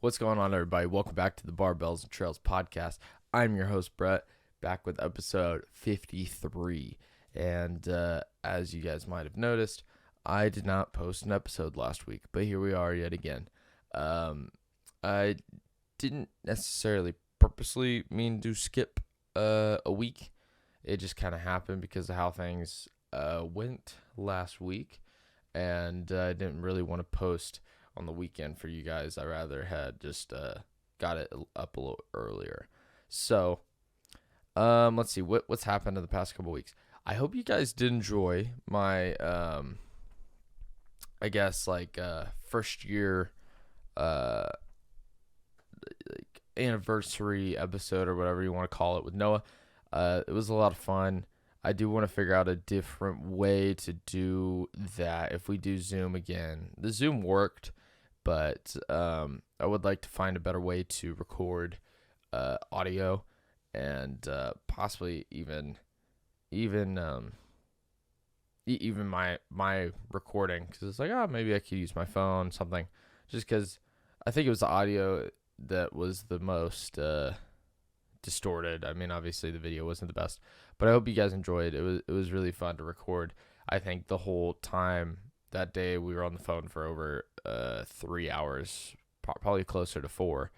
What's going on, everybody? Welcome back to the Barbells and Trails podcast. I'm your host, Brett, back with episode 53. And as you guys might have noticed, I did not post an episode last week, but here we are yet again. I didn't necessarily purposely mean to skip a week. It just kind of happened because of how things went last week, and I didn't really want to post on the weekend for you guys. I rather had just got it up a little earlier. So let's see what's happened in the past couple weeks. I hope you guys did enjoy my first year anniversary episode or whatever you want to call it with Noah. It was a lot of fun. I do want to figure out a different way to do that if we do Zoom again. The Zoom worked, but I would like to find a better way to record audio and possibly even my recording, because it's like, maybe I could use my phone, something, just because I think it was the audio that was the most distorted. I mean, obviously the video wasn't the best, but I hope you guys enjoyed. It was really fun to record. I think the whole time that day we were on the phone for over 3 hours, probably closer to 4,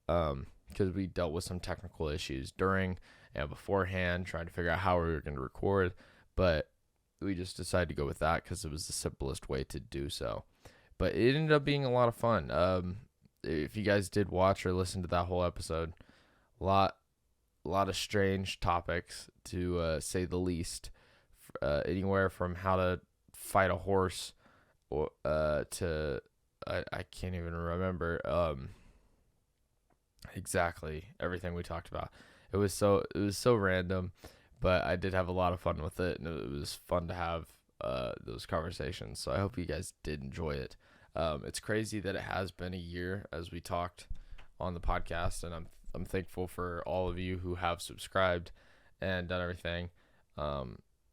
because we dealt with some technical issues during and beforehand, trying to figure out how we were going to record, but we just decided to go with that because it was the simplest way to do so. But it ended up being a lot of fun. If you guys did watch or listen to that whole episode, a lot of strange topics, to say the least. Anywhere from how to fight a horse, or to I can't even remember exactly everything we talked about. It was so random, but I did have a lot of fun with it, and it was fun to have those conversations. So I hope you guys did enjoy it. It's crazy that it has been a year as we talked on the podcast, and I'm thankful for all of you who have subscribed and done everything.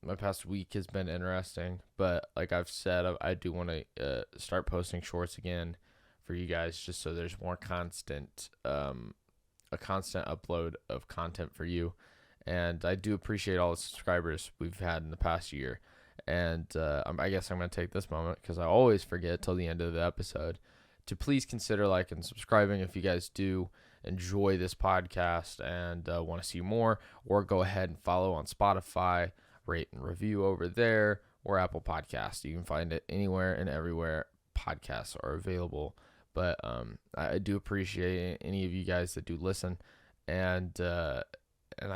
My past week has been interesting, but like I've said, I do want to start posting shorts again for you guys, just so there's more constant, a constant upload of content for you. And I do appreciate all the subscribers we've had in the past year. And I guess I'm going to take this moment, because I always forget till the end of the episode, to please consider liking and subscribing if you guys do enjoy this podcast and want to see more, or go ahead and follow on Spotify, rate and review over there, or Apple Podcasts. You can find it anywhere and everywhere podcasts are available. But I do appreciate any of you guys that do listen, and I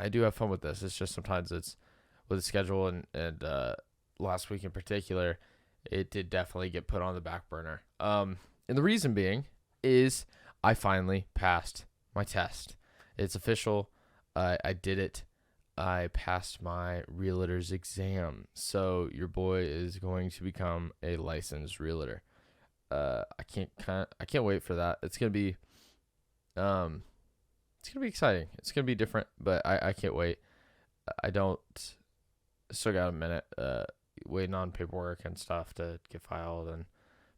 do have fun with this. It's just sometimes it's with the schedule, and last week in particular, it did definitely get put on the back burner. And the reason being is I finally passed my test. It's official. I did it. I passed my realtor's exam. So your boy is going to become a licensed realtor. I can't wait for that. It's gonna be exciting. It's gonna be different, but I can't wait. Still got a minute, waiting on paperwork and stuff to get filed and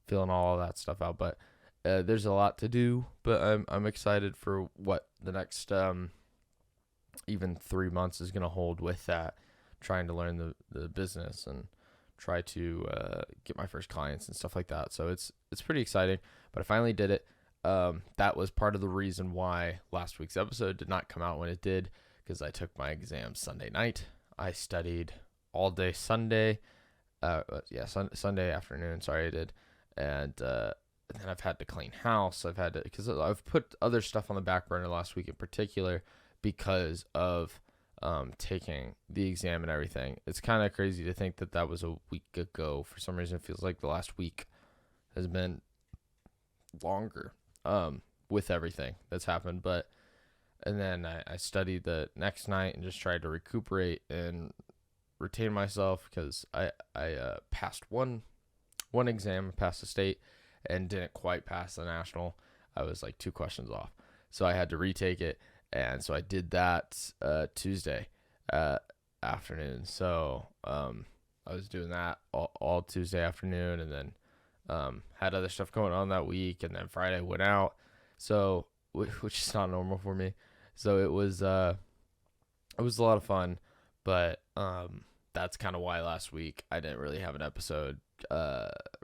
filling all of that stuff out. But there's a lot to do, but I'm excited for what the next even 3 months is gonna hold with that. Trying to learn the business and try to get my first clients and stuff like that. So it's pretty exciting, but I finally did it. That was part of the reason why last week's episode did not come out when it did, because I took my exam Sunday night. I studied all day Sunday. Sunday afternoon. Sorry, I did. And then I've had to clean house. Because I've put other stuff on the back burner last week in particular because of taking the exam and everything. It's kind of crazy to think that was a week ago. For some reason, it feels like the last week has been longer with everything that's happened. And then I studied the next night and just tried to recuperate and retain myself, because I passed one exam, passed the state, and didn't quite pass the national. I was like 2 questions off, so I had to retake it. And so I did that Tuesday afternoon. So I was doing that all Tuesday afternoon, and then had other stuff going on that week. And then Friday went out, So, which is not normal for me. So it was a lot of fun, but that's kind of why last week I didn't really have an episode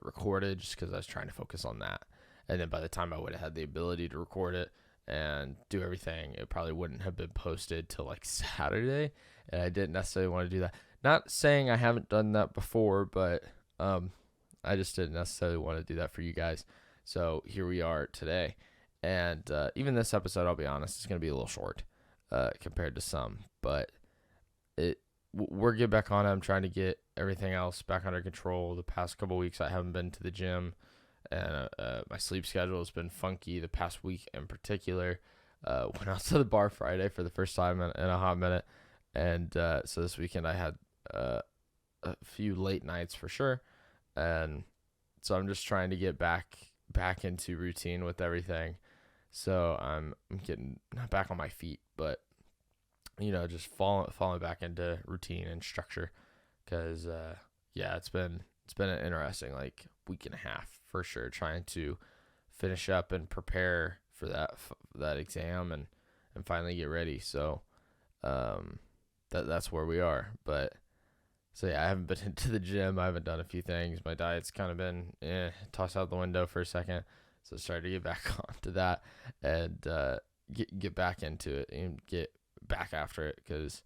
recorded, just because I was trying to focus on that. And then by the time I would have had the ability to record it and do everything, it probably wouldn't have been posted till like Saturday, and I didn't necessarily want to do that. Not saying I haven't done that before, but I just didn't necessarily want to do that for you guys. So here we are today, and even this episode, I'll be honest, it's gonna be a little short compared to some, but we're getting back on it. I'm trying to get everything else back under control. The past couple weeks, I haven't been to the gym, and my sleep schedule has been funky the past week in particular. Went out to the bar Friday for the first time in a hot minute, and so this weekend I had a few late nights for sure, and so I'm just trying to get back into routine with everything. So I'm getting not back on my feet, but just falling back into routine and structure, because yeah, it's been an interesting like week and a half for sure, trying to finish up and prepare for that exam and finally get ready. So that's where we are. But so yeah, I haven't been into the gym. I haven't done a few things. My diet's kind of been tossed out the window for a second. So I started to get back onto that and get back into it and get back after it, because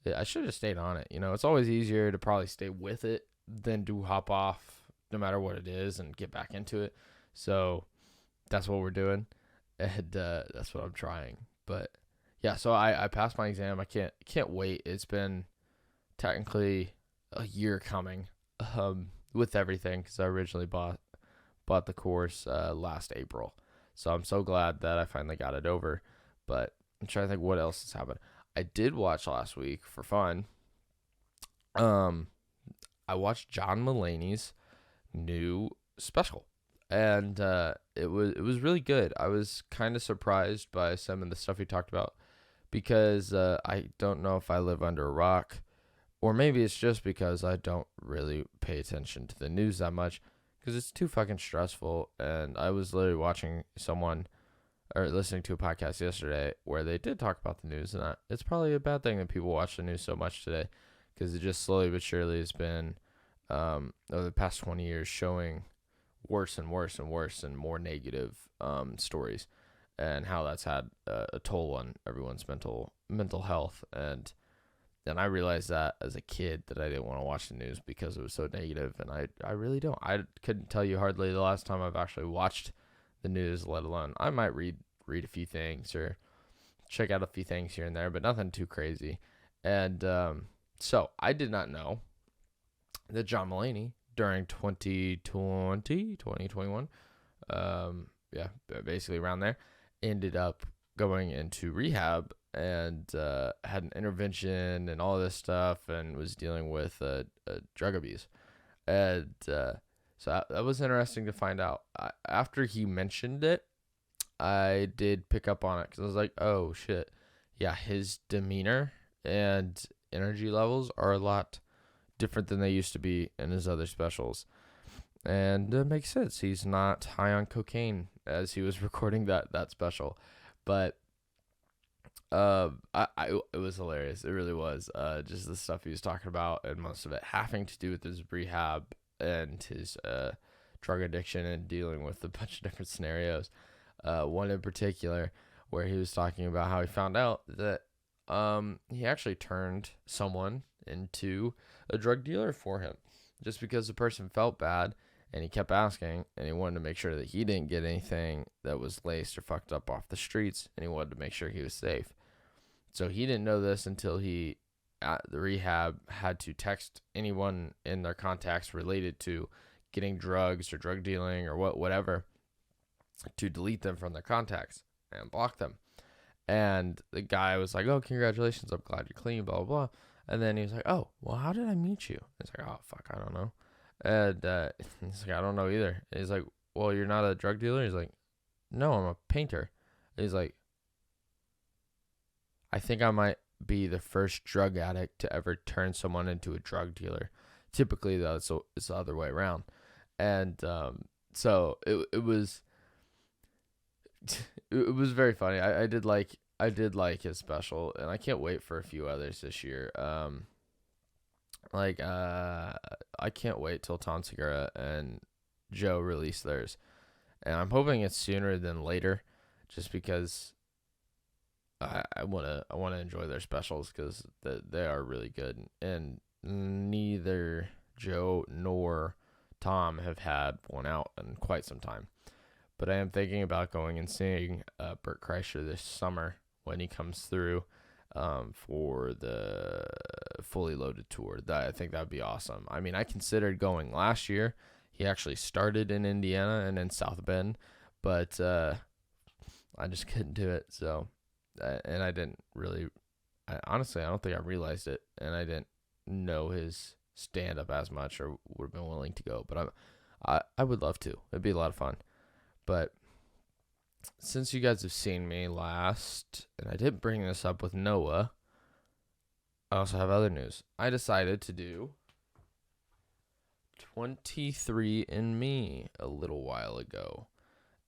I should have stayed on it. It's always easier to probably stay with it than to hop off no matter what it is and get back into it. So that's what we're doing, and that's what I'm trying. But yeah, so I passed my exam. I can't wait. It's been technically a year coming with everything, because I originally bought the course last April. So I'm so glad that I finally got it over. But I'm trying to think what else has happened. I did watch last week for fun. I watched John Mulaney's new special, and it was really good. I was kind of surprised by some of the stuff he talked about, because I don't know if I live under a rock, or maybe it's just because I don't really pay attention to the news that much, because it's too fucking stressful. And I was literally watching someone or listening to a podcast yesterday where they did talk about the news, and it's probably a bad thing that people watch the news so much today, because it just slowly but surely has been over the past 20 years showing worse and worse and worse and more negative stories, and how that's had a toll on everyone's mental health. And I realized that as a kid that I didn't want to watch the news because it was so negative, and I really don't. I couldn't tell you hardly the last time I've actually watched the news, let alone I might read a few things or check out a few things here and there, but nothing too crazy. And so I did not know that John Mulaney during 2021, yeah, basically around there, ended up going into rehab and had an intervention and all this stuff, and was dealing with drug abuse. And so that was interesting to find out. After he mentioned it, I did pick up on it, because I was like, oh, shit. Yeah, his demeanor and energy levels are a lot different than they used to be in his other specials. And it makes sense. He's not high on cocaine as he was recording that special. But it was hilarious. It really was. Just the stuff he was talking about, and most of it having to do with his rehab and his drug addiction, and dealing with a bunch of different scenarios. One in particular where he was talking about how he found out that he actually turned someone into a drug dealer for him, just because the person felt bad, and he kept asking, and he wanted to make sure that he didn't get anything that was laced or fucked up off the streets, and he wanted to make sure he was safe. So he didn't know this until he, at the rehab, had to text anyone in their contacts related to getting drugs or drug dealing or whatever, to delete them from their contacts and block them. And the guy was like, oh, congratulations, I'm glad you're clean, blah, blah, blah. And then he was like, oh, well, how did I meet you? It's like, oh, fuck, I don't know. And he's like, I don't know either. And he's like, well, you're not a drug dealer? He's like, no, I'm a painter. And he's like, I think I might be the first drug addict to ever turn someone into a drug dealer. Typically, though, it's the other way around. And so it was it was very funny. I did like his special, and I can't wait for a few others this year. I can't wait till Tom Segura and Joe release theirs, and I'm hoping it's sooner than later, just because I wanna enjoy their specials because they are really good, and neither Joe nor Tom have had one out in quite some time. But I am thinking about going and seeing Bert Kreischer this summer when he comes through for the Fully Loaded tour. I think that would be awesome. I mean, I considered going last year. He actually started in Indiana and in South Bend, but I just couldn't do it. So, and I didn't really, honestly, I don't think I realized it, and I didn't know his stand up as much or would have been willing to go. But I would love to. It'd be a lot of fun. But since you guys have seen me last, and I did bring this up with Noah, I also have other news. I decided to do 23andMe a little while ago.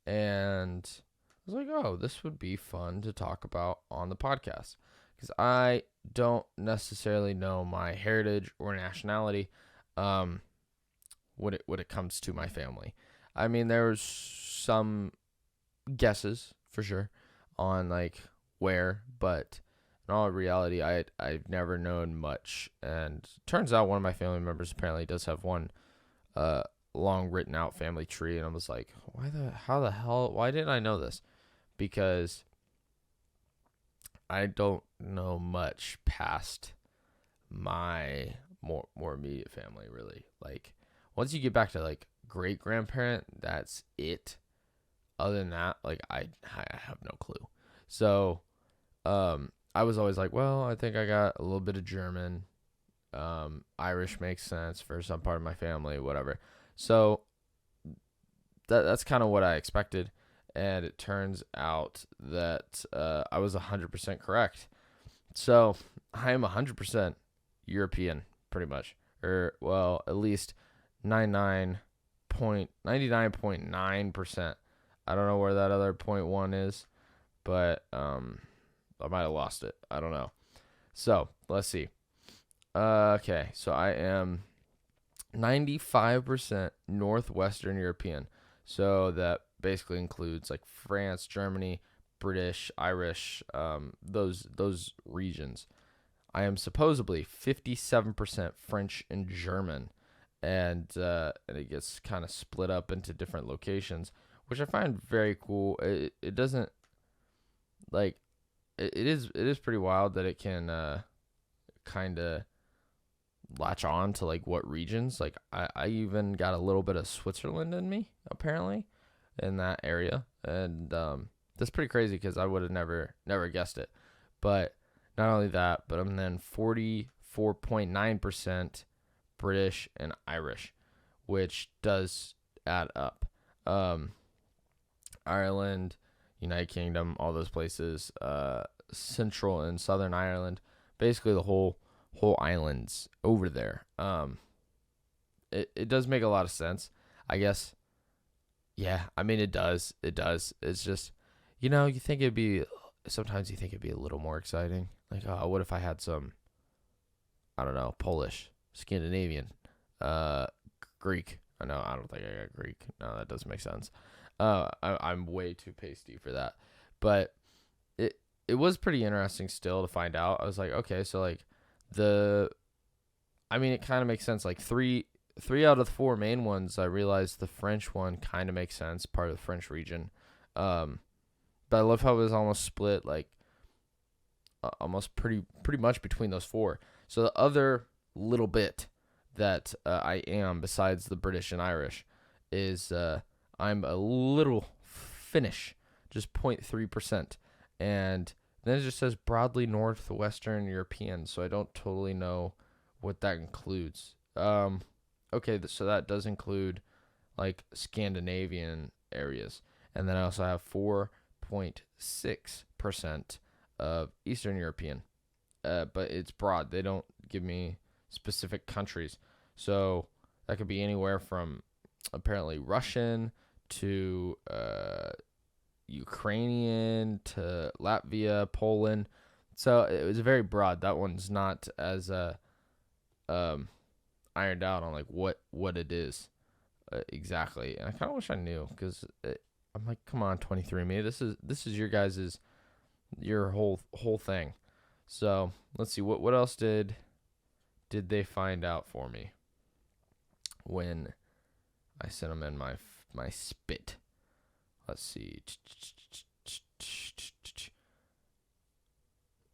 And I was like, oh, this would be fun to talk about on the podcast. Because I don't necessarily know my heritage or nationality when it comes to my family. I mean, there's some guesses for sure on like where, but in all reality, I've never known much. And turns out one of my family members apparently does have one long written out family tree, and I was like, why didn't I know this? Because I don't know much past my more immediate family, really. Like, once you get back to like great grandparent, that's it. Other than that, like I have no clue. So I was always like, well, I think I got a little bit of German. Irish makes sense for some part of my family, whatever. So that's kind of what I expected, and it turns out that I was 100% correct. So I am 100% European, pretty much, or well, at least 99.9%. I don't know where that other 0.1 is, but I might have lost it. I don't know. So let's see. Okay, so I am 95% Northwestern European. So that basically includes like France, Germany, British, Irish, those regions. I am supposedly 57% French and German, and it gets kind of split up into different locations, which I find very cool. It doesn't like it is pretty wild that it can kind of latch on to like what regions. Like I even got a little bit of Switzerland in me apparently in that area, and that's pretty crazy because I would have never guessed it. But not only that, but I'm then 44.9% British and Irish, which does add up. Ireland, United Kingdom, all those places, Central and Southern Ireland, basically the whole islands over there. It does make a lot of sense, I guess. Yeah, I mean it does. It's just, you think sometimes you think it'd be a little more exciting. Like, oh, what if I had some, I don't know, Polish, Scandinavian, Greek. I don't think I got Greek. No, that doesn't make sense. I'm way too pasty for that. But it was pretty interesting still to find out. I was like, okay, so like it kind of makes sense. Like three out of the four main ones, I realized the French one kind of makes sense, part of the French region. But I love how it was almost split, like almost pretty much between those four. So the other little bit that I am, besides the British and Irish, is I'm a little Finnish, just 0.3%. And then it just says broadly Northwestern European, so I don't totally know what that includes. Okay, so that does include like Scandinavian areas. And then I also have 4.6% of Eastern European. But it's broad. They don't give me specific countries. So that could be anywhere from apparently Russian to Ukrainian to Latvia, Poland. So it was very broad. That one's not as um, ironed out on like what it is exactly. And I kind of wish I knew because I'm like, come on, 23andMe. This is your whole thing. So let's see what else did they find out for me when I sent them in my spit. Let's see.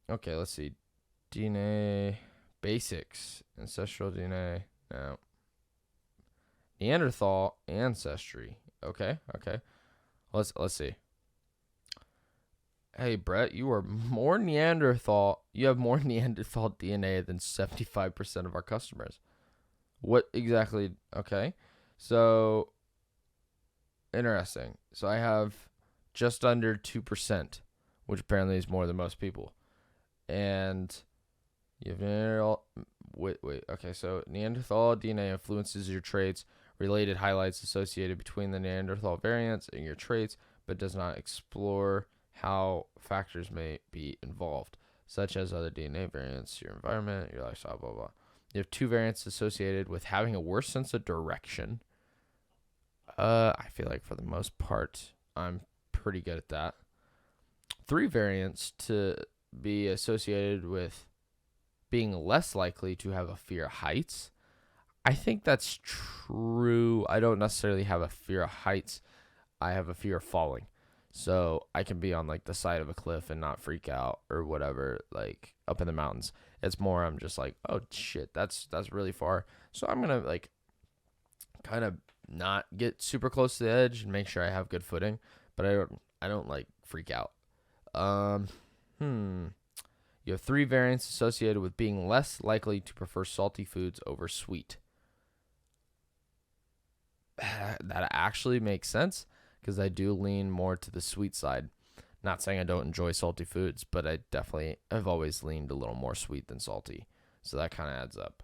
Okay, let's see. DNA basics, ancestral DNA. No. Neanderthal ancestry. Okay. Let's see. Hey Brett, you are more Neanderthal. You have more Neanderthal DNA than 75% of our customers. What exactly? Okay. So interesting. So I have just under 2%, which apparently is more than most people. And you have Neanderthal. Wait. Okay, so Neanderthal DNA influences your traits, related highlights associated between the Neanderthal variants and your traits, but does not explore how factors may be involved, such as other DNA variants, your environment, your lifestyle, blah, blah. You have 2 variants associated with having a worse sense of direction. I feel like for the most part, I'm pretty good at that. 3 variants to be associated with being less likely to have a fear of heights. I think that's true. I don't necessarily have a fear of heights. I have a fear of falling. So I can be on like the side of a cliff and not freak out or whatever, like up in the mountains. It's more I'm just like, oh shit, that's really far. So I'm gonna like kind of not get super close to the edge and make sure I have good footing, but I don't like freak out. You have 3 variants associated with being less likely to prefer salty foods over sweet. That actually makes sense because I do lean more to the sweet side. Not saying I don't enjoy salty foods, but I've always leaned a little more sweet than salty. So that kind of adds up.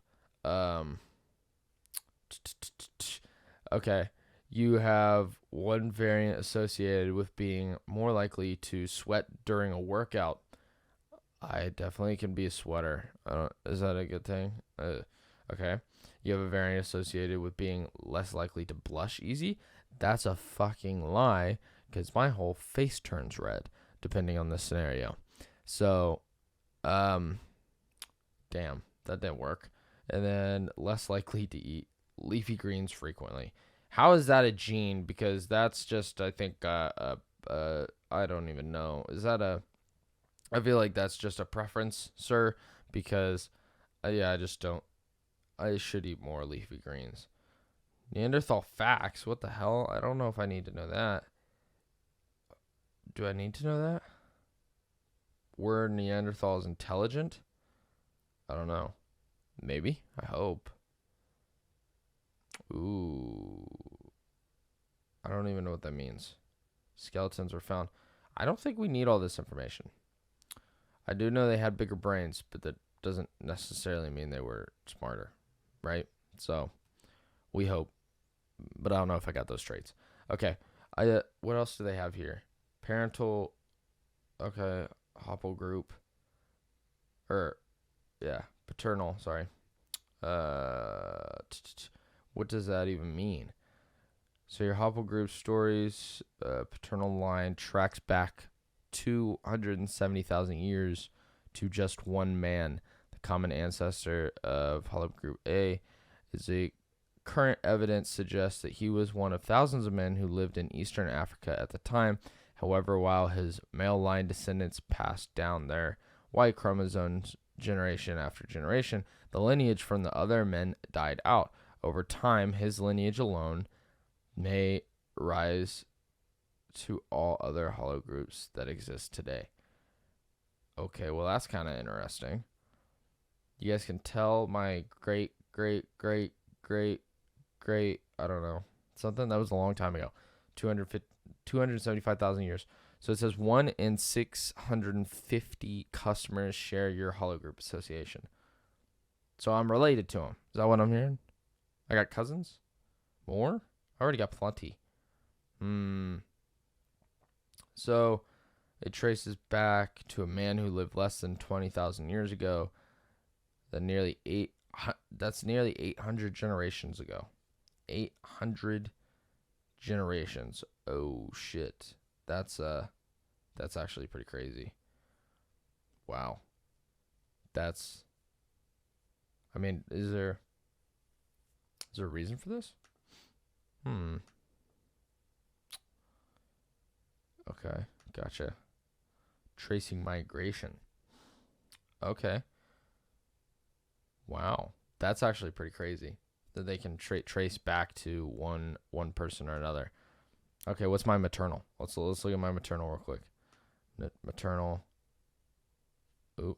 Okay. You have 1 variant associated with being more likely to sweat during a workout. I definitely can be a sweater. Is that a good thing? Okay. You have a variant associated with being less likely to blush easy. That's a fucking lie because my whole face turns red depending on the scenario. So, damn, that didn't work. And then less likely to eat leafy greens frequently. How is that a gene? Because that's just, I think, I don't even know. I feel like that's just a preference, sir, because, I just don't. I should eat more leafy greens. Neanderthal facts. What the hell? I don't know if I need to know that. Do I need to know that? Were Neanderthals intelligent? I don't know. Maybe. I hope. Ooh. I don't even know what that means. Skeletons were found. I don't think we need all this information. I do know they had bigger brains, but that doesn't necessarily mean they were smarter, right? So, we hope. But I don't know if I got those traits. Okay. What else do they have here? Parental. Okay. Haplogroup. Paternal. Sorry. What does that even mean? So your haplogroup stories, paternal line tracks back 270,000 years to just one man. The common ancestor of haplogroup A is a current evidence suggests that he was one of thousands of men who lived in eastern Africa at the time. However, while his male line descendants passed down their Y chromosomes generation after generation, the lineage from the other men died out. Over time, his lineage alone may rise to all other haplogroups that exist today. Okay, well, that's kind of interesting. You guys can tell my great, I don't know, something that was a long time ago, 275,000 years. So it says 1 in 650 customers share your haplogroup association. So I'm related to them. Is that what I'm hearing? I got cousins? More? I already got plenty. So it traces back to a man who lived less than 20,000 years ago. That's nearly 800 generations ago. 800 generations. Oh shit. That's actually pretty crazy. Wow. That's I mean, is there a reason for this? Hmm. Okay. Gotcha. Tracing migration. Okay. Wow. That's actually pretty crazy that they can trace back to one person or another. Okay, what's my maternal? Let's look at my maternal real quick. Maternal. Ooh,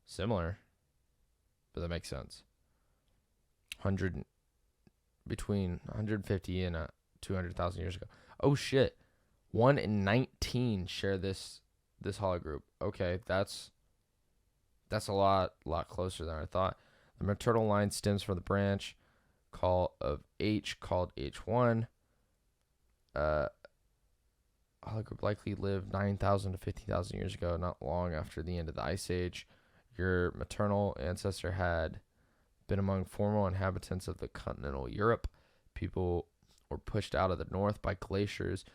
similar, but that makes sense. 100 between 150 and 200,000 years ago. Oh shit. 1 in 19 share this hologroup. Okay, that's a lot closer than I thought. The maternal line stems from the branch of H called H1. Hologroup likely lived 9,000 to 15,000 years ago, not long after the end of the Ice Age. Your maternal ancestor had been among former inhabitants of the continental Europe. People were pushed out of the north by glaciers,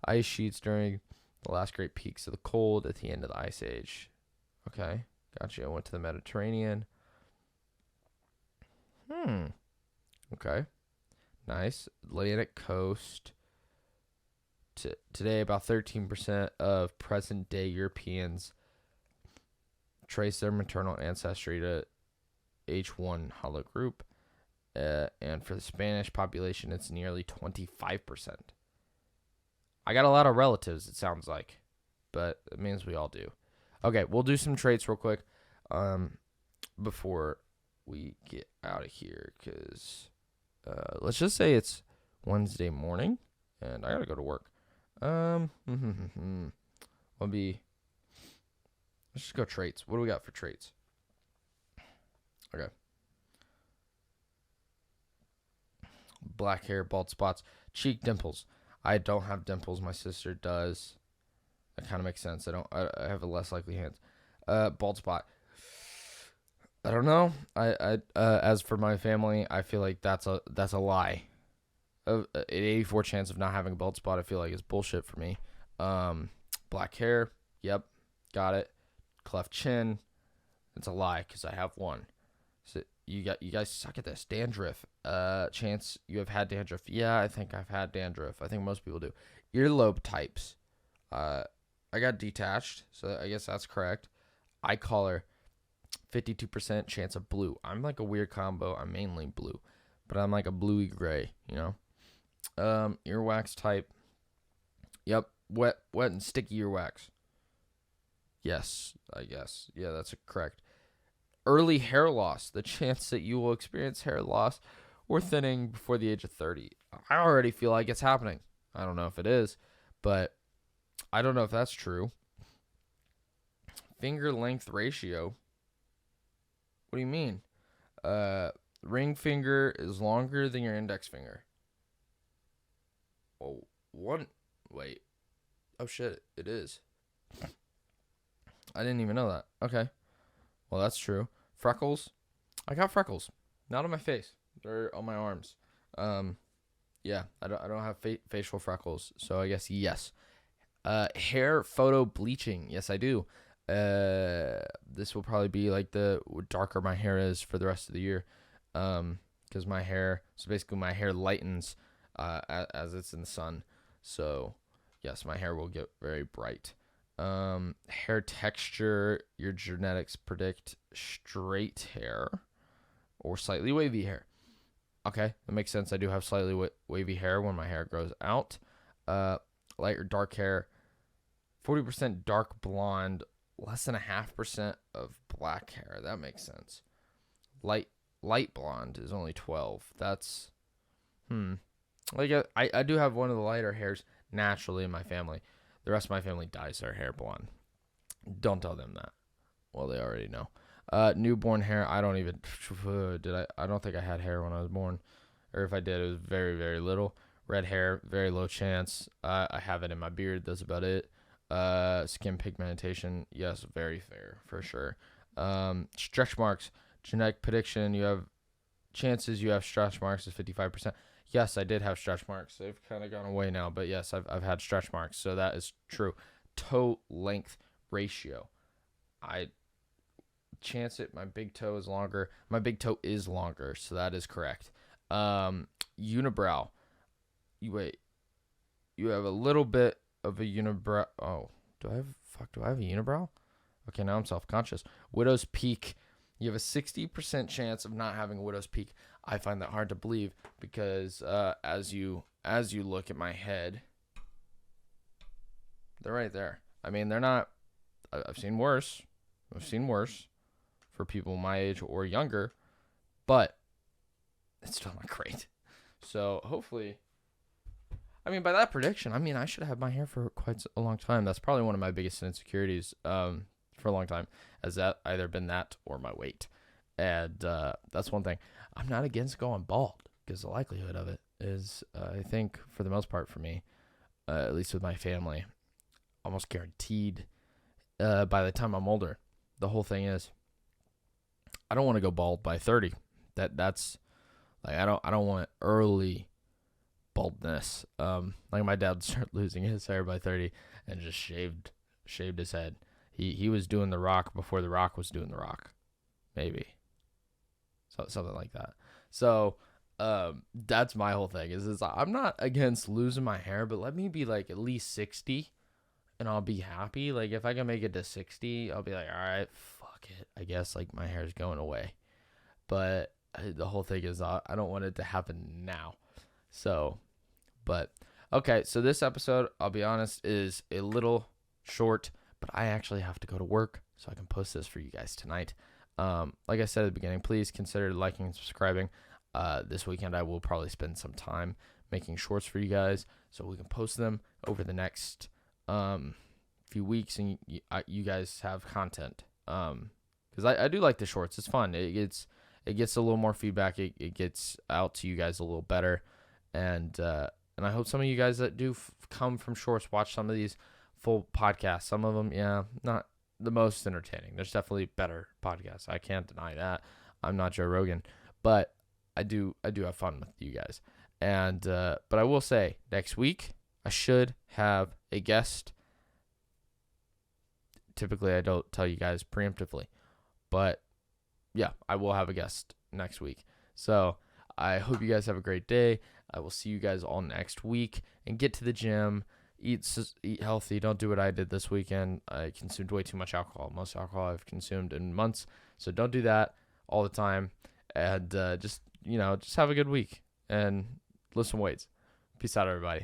ice sheets during the last great peaks of the cold at the end of the Ice Age. Okay, gotcha. I went to the Mediterranean. Okay, nice. Atlantic coast. Today, about 13% of present-day Europeans trace their maternal ancestry to H1 hologroup. And for the Spanish population, it's nearly 25%. I got a lot of relatives, it sounds like, but it means we all do. Okay, we'll do some traits real quick before we get out of here, because let's just say it's Wednesday morning, and I got to go to work. Let's just go traits. What do we got for traits? Okay. Black hair, bald spots, cheek dimples. I don't have dimples. My sister does. That kind of makes sense. I have a less likely hands. Bald spot. I don't know. As for my family, I feel like that's a lie. An 84 chance of not having a bald spot, I feel like is bullshit for me. Black hair, yep, got it. Cleft chin, it's a lie because I have one. So you guys suck at this. Dandruff, chance you have had dandruff. Yeah, I think I've had dandruff. I think most people do. Earlobe types, I got detached, so I guess that's correct. Eye color, 52% chance of blue. I'm like a weird combo. I'm mainly blue, but I'm like a bluey gray, you know. Earwax type. Yep, wet and sticky earwax. Yes, I guess. Yeah, that's correct. Early hair loss. The chance that you will experience hair loss or thinning before the age of 30. I already feel like it's happening. I don't know if it is, but I don't know if that's true. Finger length ratio. What do you mean? Ring finger is longer than your index finger. Oh, wait. Oh shit, it is. I didn't even know that. Okay. Well, that's true. Freckles. I got freckles. Not on my face. They're on my arms. Yeah, I don't have facial freckles, so I guess yes. Hair photo bleaching. Yes, I do. This will probably be like the darker my hair is for the rest of the year. Because my hair lightens as it's in the sun. So, yes, my hair will get very bright. Hair texture, your genetics predict straight hair or slightly wavy hair. Okay, that makes sense. I do have slightly wavy hair when my hair grows out. Light or dark hair, 40% dark blonde, less than 0.5% of black hair. That makes sense. Light blonde is only 12. That's like I do have one of the lighter hairs naturally in my family. The rest of my family dyes their hair blonde. Don't tell them that. Well, they already know. Newborn hair. I don't think I had hair when I was born, or if I did, it was very, very little. Red hair, very low chance. I have it in my beard. That's about it. Skin pigmentation, yes, very fair for sure. Stretch marks, genetic prediction. You have chances you have stretch marks is 55%. Yes, I did have stretch marks. They've kind of gone away now, but yes, I've had stretch marks, so that is true. Toe length ratio. I chance it. My big toe is longer. My big toe is longer, so that is correct. Unibrow. You have a little bit of a unibrow. Oh, do I have a unibrow? Okay, now I'm self-conscious. Widow's peak. You have a 60% chance of not having a widow's peak. I find that hard to believe because as you look at my head, they're right there. I mean, they're not. I've seen worse. For people my age or younger, but it's still not great. So hopefully, I mean, by that prediction, I mean I should have my hair for quite a long time. That's probably one of my biggest insecurities for a long time, has that either been that or my weight, and that's one thing. I'm not against going bald because the likelihood of it is, I think, for the most part for me, at least with my family, almost guaranteed by the time I'm older. The whole thing is, I don't want to go bald by 30. That's like I don't want early baldness. Like my dad started losing his hair by 30 and just shaved his head. He was doing The Rock before The Rock was doing The Rock, maybe. So something like that. So that's my whole thing. Is I'm not against losing my hair, but let me be like at least 60, and I'll be happy. Like if I can make it to 60, I'll be like, all right, fuck it. I guess like my hair's going away. But the whole thing is I don't want it to happen now. So, but okay. So this episode, I'll be honest, is a little short, but I actually have to go to work, so I can post this for you guys tonight. Like I said at the beginning, please consider liking and subscribing. This weekend I will probably spend some time making shorts for you guys, so we can post them over the next few weeks, and you guys have content. Because I do like the shorts. It's fun. It gets a little more feedback. It gets out to you guys a little better, and I hope some of you guys that do come from shorts watch some of these full podcasts. Some of them, yeah, not the most entertaining. There's definitely better podcasts. I can't deny that. I'm not Joe Rogan, but I do have fun with you guys. And but I will say, next week I should have a guest. Typically I don't tell you guys preemptively, but yeah, I will have a guest next week. So I hope you guys have a great day. I will see you guys all next week, and get to the gym. Eat healthy. Don't do what I did this weekend. I consumed way too much alcohol. Most alcohol I've consumed in months. So don't do that all the time. And just have a good week and lift some weights. Peace out, everybody.